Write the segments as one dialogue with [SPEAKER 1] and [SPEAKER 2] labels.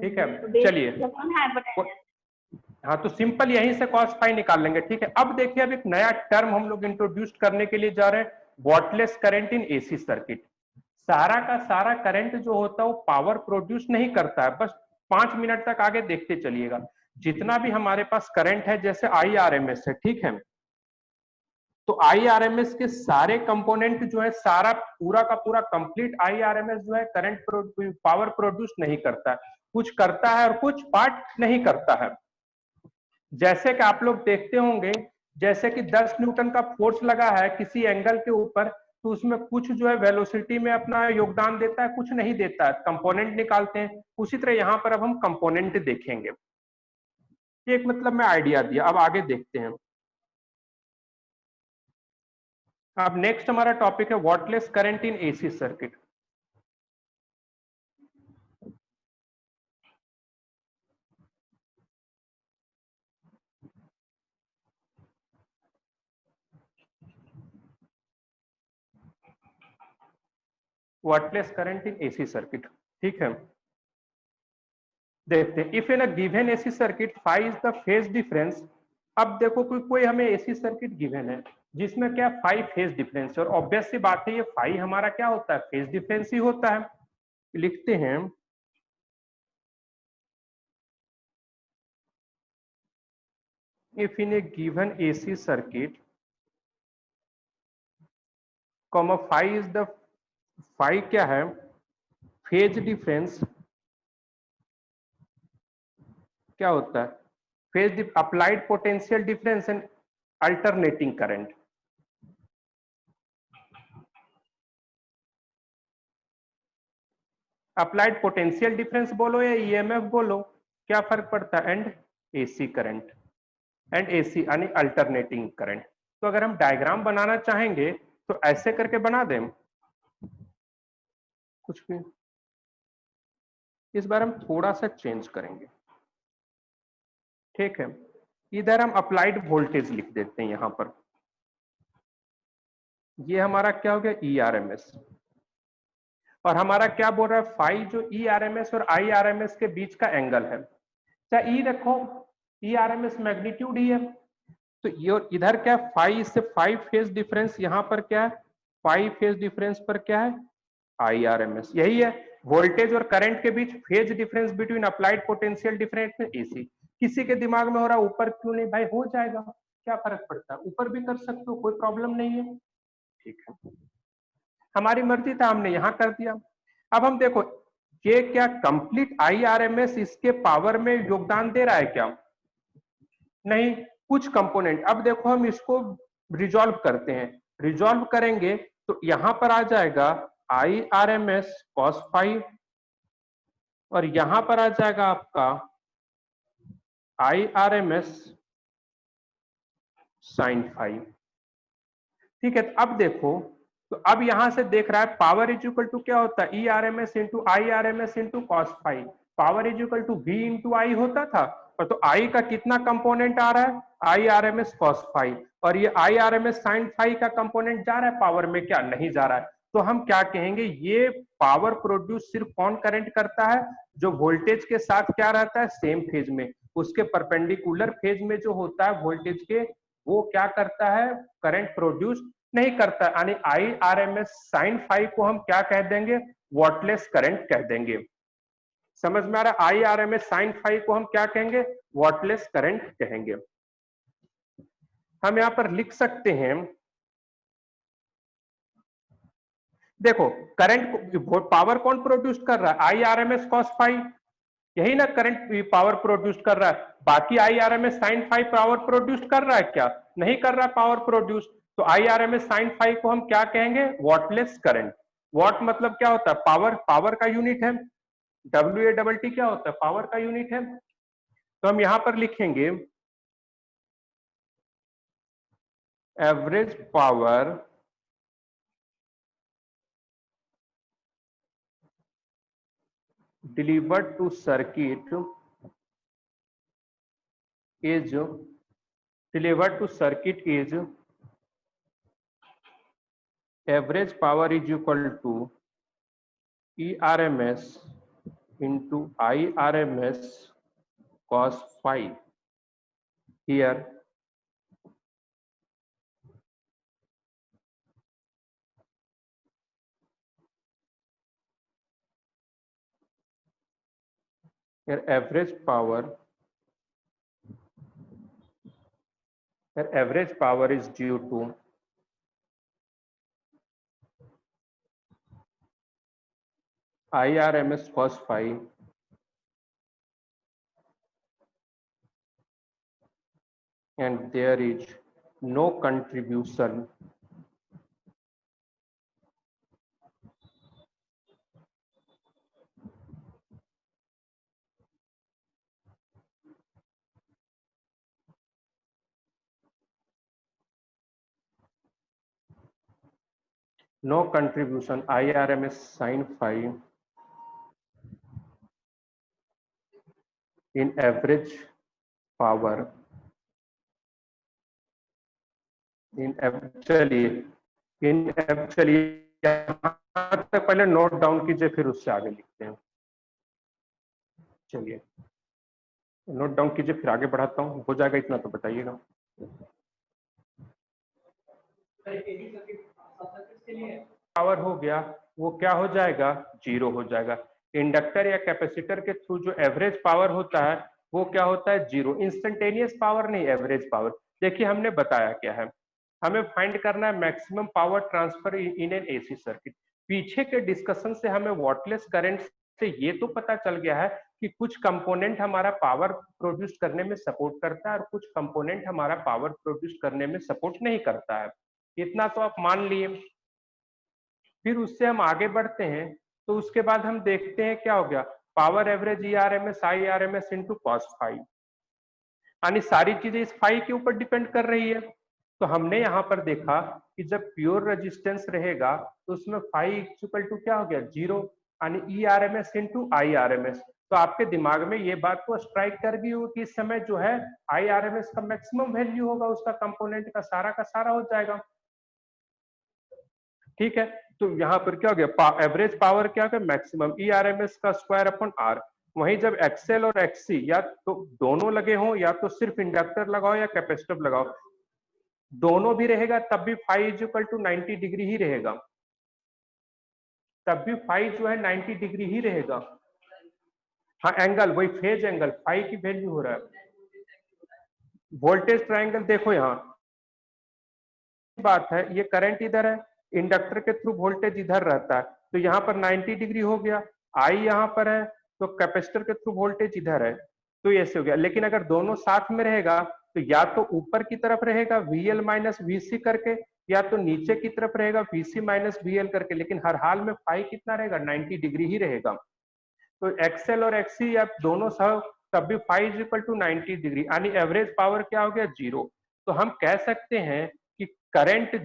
[SPEAKER 1] ठीक है, चलिए। हाँ, तो सिंपल यहीं से cos फाई निकाल लेंगे। ठीक है, अब देखिए, अब एक नया टर्म हम लोग इंट्रोड्यूस करने के लिए जा रहे हैं, wattless current in AC circuit. सारा का सारा करंट जो होता है वो पावर प्रोड्यूस नहीं करता है, बस 5 मिनट तक आगे देखते चलिएगा। जितना भी हमारे पास करंट है, जैसे IRMS है, ठीक है, तो IRMS के सारे कंपोनेंट जो है, सारा पूरा का पूरा कंप्लीट IRMS जो है करंट पावर प्रोड्यूस नहीं करता है, कुछ करता है और कुछ पार्ट नहीं करता है। जैसे कि आप लोग देखते होंगे, जैसे कि 10 न्यूटन का फोर्स लगा है किसी एंगल के ऊपर, तो उसमें कुछ जो है वेलोसिटी में अपना योगदान देता है, कुछ नहीं देता है, कंपोनेंट निकालते हैं। उसी तरह यहां पर अब हम कंपोनेंट देखेंगे। एक मतलब मैं आइडिया दिया, अब आगे देखते हैं। अब नेक्स्ट हमारा टॉपिक है wattless current in AC circuit. Wattless current in AC circuit, ठीक है, देखते हैं। If in a given AC circuit phi is the phase difference. अब देखो, कोई हमें एसी सर्किट गिवन है जिसमें क्या फाई फेज डिफरेंस है, और ऑब्वियस सी बात है ये फाई हमारा क्या होता है, फेज डिफरेंस ही होता है। लिखते हैं if in a given AC circuit comma phi is the, phi क्या है, फेज डिफरेंस क्या होता है, phase applied potential difference and alternating current. Applied potential difference बोलो या ईएमएफ बोलो, क्या फर्क पड़ता है, and AC current, and AC यानी अल्टरनेटिंग करंट। तो अगर हम डायग्राम बनाना चाहेंगे तो ऐसे करके बना दें, कुछ भी। इस बार हम थोड़ा सा चेंज करेंगे, ठीक है, इधर हम अप्लाइड वोल्टेज लिख देते हैं यहां पर। ये हमारा क्या हो गया, ईआरएमएस, और हमारा क्या बोल रहा है, फाई जो ईआरएमएस और आईआरएमएस के बीच का एंगल है। चाहे ई रखो, ईआरएमएस मैग्नीट्यूड ही है, तो ये इधर क्या है, फाई से 5 फेज डिफरेंस, यहां पर क्या है, 5 फेज डिफरेंस पर क्या है, IRMS। यही है वोल्टेज और करंट के बीच phase difference between applied potential difference में एसी। किसी के दिमाग में हो रहा ऊपर क्यों नहीं, भाई हो जाएगा, क्या फर्क पड़ता है, ऊपर भी कर सकते हो, कोई प्रॉब्लम नहीं है, ठीक है, हमारी मर्जी था, हमने यहां कर दिया। अब हम देखो, ये क्या कंप्लीट IRMS इसके पावर में योगदान दे रहा है क्या, नहीं, कुछ कंपोनेंट। अब देखो हम इसको रिजॉल्व करते हैं, रिजॉल्व करेंगे तो यहां पर आ जाएगा IRMS cos फाई, और यहां पर आ जाएगा आपका IRMS sin फाई। ठीक है, तो अब देखो, तो अब यहां से देख रहा है पावर इज इक्वल टू क्या होता है, ERMS into IRMS into cos phi. Power is equal to V into I होता था, और तो I का कितना कंपोनेंट आ रहा है, IRMS cos फाई, और ये IRMS sin फाई का कंपोनेंट जा रहा है पावर में, क्या नहीं जा रहा है। तो हम क्या कहेंगे, ये पावर प्रोड्यूस सिर्फ कौन करंट करता है, जो वोल्टेज के साथ क्या रहता है, सेम फेज में, उसके परपेंडिकुलर फेज में जो होता है वोल्टेज के, वो क्या करता है, करंट प्रोड्यूस नहीं करता। यानी IRMS sin फाई को हम क्या कह देंगे, वॉटलेस करंट कह देंगे। समझ में आ रहा है, IRMS sin फाई को हम क्या कहेंगे, वॉटलेस करंट कहेंगे। हम यहां पर लिख सकते हैं, देखो करंट पावर कौन प्रोड्यूस कर रहा है, IRMS cos फाई, यही ना करंट पावर प्रोड्यूस कर रहा है। बाकी IRMS sin phi power produce कर रहा है क्या, नहीं कर रहा पावर प्रोड्यूस। तो IRMS sin फाई को हम क्या कहेंगे, वॉटलेस करंट। वॉट मतलब क्या होता है, पावर, पावर का यूनिट है, WATT क्या होता है, पावर का यूनिट है। तो हम यहां पर लिखेंगे average power delivered to circuit is average power is equal to ERMS into IRMS cos phi. Here average power is due to IRMS cos phi and there is no contribution IRMS sin phi in average power चलिए यहाँ तक पहले note down कीजिए, फिर उससे आगे लिखते हैं। चलिए नोट डाउन कीजिए, फिर आगे बढ़ाता हूँ। हो जाएगा इतना तो बताइएगा। पावर हो गया, वो क्या हो जाएगा, जीरो हो जाएगा। इंडक्टर या कैपेसिटर के थ्रू जो एवरेज पावर होता है वो क्या होता है, जीरो। इंस्टेंटेनियस पावर नहीं, एवरेज पावर। देखिए हमने बताया क्या है, हमें फाइंड करना है maximum power transfer in an AC circuit. पीछे के डिस्कशन से हमें वाटलेस करंट से ये तो पता चल गया है कि कुछ कंपोनेंट हमारा पावर प्रोड्यूस करने में सपोर्ट करता है और कुछ कंपोनेंट हमारा पावर प्रोड्यूस करने में सपोर्ट नहीं करता है। इतना तो आप मान लिए। फिर उससे हम आगे बढ़ते हैं तो उसके बाद हम देखते हैं क्या हो गया, power average ERMS IRMS into cos phi, यानी सारी चीजें इस फाई के ऊपर डिपेंड कर रही है। तो हमने यहाँ पर देखा कि जब प्योर रेजिस्टेंस रहेगा तो उसमें फाई इक्वल टू क्या हो गया, जीरो, यानी ERMS इंटू IRMS। तो आपके दिमाग में ये बात तो स्ट्राइक कर गई हो कि इस समय जो है IRMS का मैक्सिमम वैल्यू होगा, उसका कंपोनेंट का सारा हो जाएगा। ठीक है, तो यहाँ पर क्या हो गया, एवरेज पावर क्या हो गया, मैक्सिमम ERMS का स्क्वायर अपॉन आर। वहीं जब एक्सएल और एक्ससी या तो दोनों लगे हो या तो सिर्फ इंडक्टर लगाओ या कैपेसिटर लगाओ, दोनों भी रहेगा तब भी phi is equal to 90 degree ही रहेगा, तब भी फाई जो है 90 डिग्री ही रहेगा। हाँ एंगल वही फेज एंगल फाई की वैल्यू हो रहा है। वोल्टेज ट्रायंगल देखो यहाँ बात है, ये करंट इधर है, इंडक्टर के थ्रू वोल्टेज इधर रहता है, तो यहाँ पर 90 डिग्री हो गया। आई यहाँ पर है तो कैपेसिटर के थ्रू वोल्टेज इधर है, तो ऐसे हो गया। लेकिन अगर दोनों साथ में रहेगा तो या तो ऊपर की तरफ रहेगा VL माइनस VC करके, या तो नीचे की तरफ रहेगा VC माइनस VL करके, लेकिन हर हाल में फाई कितना रहेगा, 90 डिग्री ही रहेगा। तो एक्सएल और एक्सी या दोनों सह तब भी phi is equal to 90 degree, यानी एवरेज पावर क्या हो गया, जीरो। तो हम कह सकते हैं कि करंट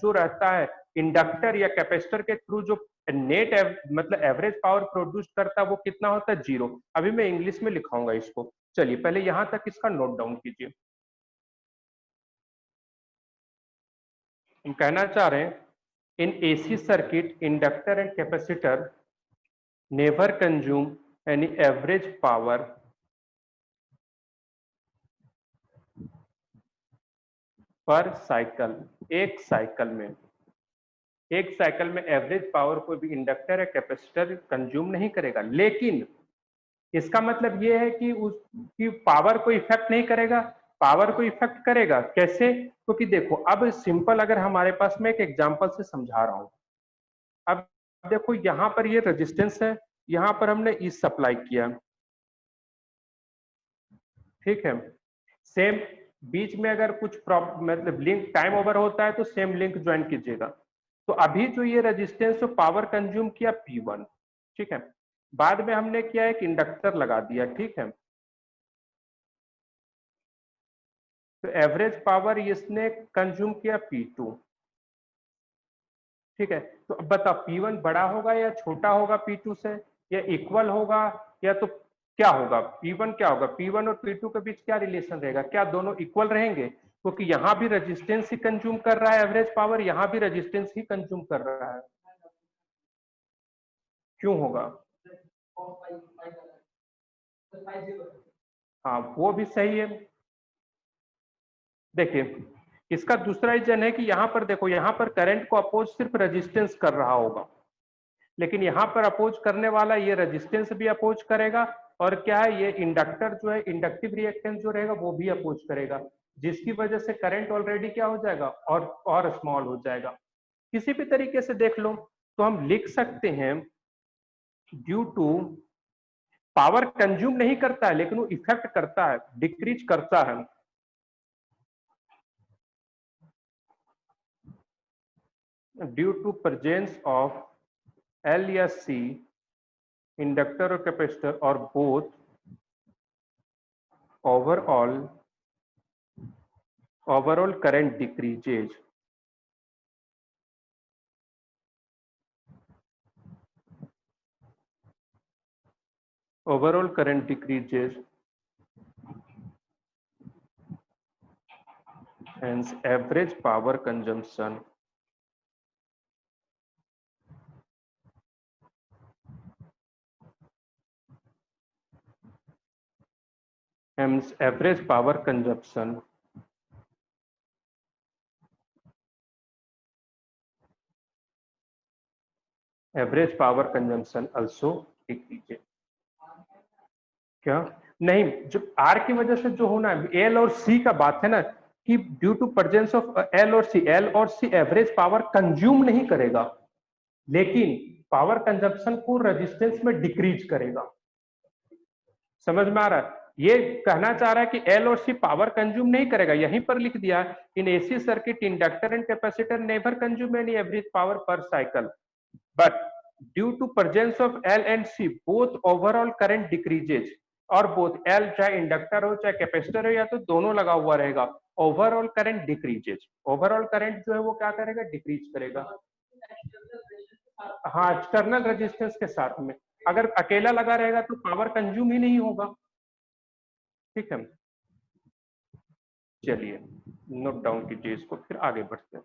[SPEAKER 1] जो रहता है इंडक्टर या कैपेसिटर के थ्रू जो नेट मतलब एवरेज पावर प्रोड्यूस करता है वो कितना होता है, जीरो। अभी मैं इंग्लिश में लिखाऊंगा इसको। चलिए पहले यहां तक इसका नोट डाउन कीजिए। हम कहना चाह रहे हैं इन AC circuit inductor and capacitor never consume any average power per cycle. एक साइकिल में एवरेज पावर को भी इंडक्टर या कैपेसिटर कंज्यूम नहीं करेगा, लेकिन इसका मतलब ये है कि उसकी पावर को इफेक्ट नहीं करेगा। पावर को इफेक्ट करेगा कैसे, क्योंकि देखो अब सिंपल, अगर हमारे पास में एक एग्जांपल से समझा रहा हूं। अब देखो यहां पर ये रेजिस्टेंस है, यहां पर हमने ई सप्लाई किया, ठीक है। सेम बीच में अगर कुछ मतलब लिंक टाइम ओवर होता है तो सेम लिंक ज्वाइन कीजिएगा। तो अभी जो ये रेजिस्टेंस जो पावर कंज्यूम किया P1, ठीक है। बाद में हमने किया एक इंडक्टर लगा दिया, ठीक है। तो एवरेज पावर इसने कंज्यूम किया P2, ठीक है। तो अब बताओ P1 बड़ा होगा या छोटा होगा P2 से, या इक्वल होगा, या तो क्या होगा, P1 क्या होगा, P1 और P2 के बीच क्या रिलेशन रहेगा, क्या दोनों इक्वल रहेंगे, क्योंकि यहाँ भी रेजिस्टेंस ही कंज्यूम कर रहा है एवरेज पावर, यहाँ भी रेजिस्टेंस ही कंज्यूम कर रहा है। क्यों होगा, हाँ वो भी सही है। देखिए इसका दूसरा रीजन है कि यहाँ पर देखो, यहाँ पर करंट को अपोज सिर्फ रेजिस्टेंस कर रहा होगा, लेकिन यहाँ पर अपोज करने वाला ये रेजिस्टेंस भी अपोज करेगा, और क्या है ये इंडक्टर जो है इंडक्टिव रिएक्टेंस जो रहेगा वो भी अपोज करेगा, जिसकी वजह से करंट ऑलरेडी क्या हो जाएगा और स्मॉल हो जाएगा। किसी भी तरीके से देख लो तो हम लिख सकते हैं ड्यू टू, पावर कंज्यूम नहीं करता है लेकिन वो इफेक्ट करता है, डिक्रीज करता है। Due to presence of L या सी इंडक्टर और कैपेसिटर और both overall current decreases. Overall current decreases, hence average power consumption also decreases। क्या नहीं, जो आर की वजह से जो होना है, एल और सी का बात है ना, कि due to presence of L और सी एवरेज पावर कंज्यूम नहीं करेगा, लेकिन पावर कंजप्शन को रेजिस्टेंस में डिक्रीज करेगा। समझ में आ रहा है? ये कहना चाह रहा है कि एल और सी पावर कंज्यूम नहीं करेगा, यहीं पर लिख दिया in AC circuit inductor and capacitor never consume any average power per cycle, but due to presence of L and C both overall current decreases, और बोथ एल चाहे इंडक्टर हो चाहे कैपेसिटर हो या तो दोनों लगा हुआ रहेगा, overall current decreases, overall current जो है वो क्या करेगा, डिक्रीज करेगा। हाँ एक्सटर्नल रेजिस्टेंस के साथ में, अगर अकेला लगा रहेगा तो पावर कंज्यूम ही नहीं होगा। ठीक है, चलिए नोट डाउन कीजिए इसको, फिर आगे बढ़ते हैं।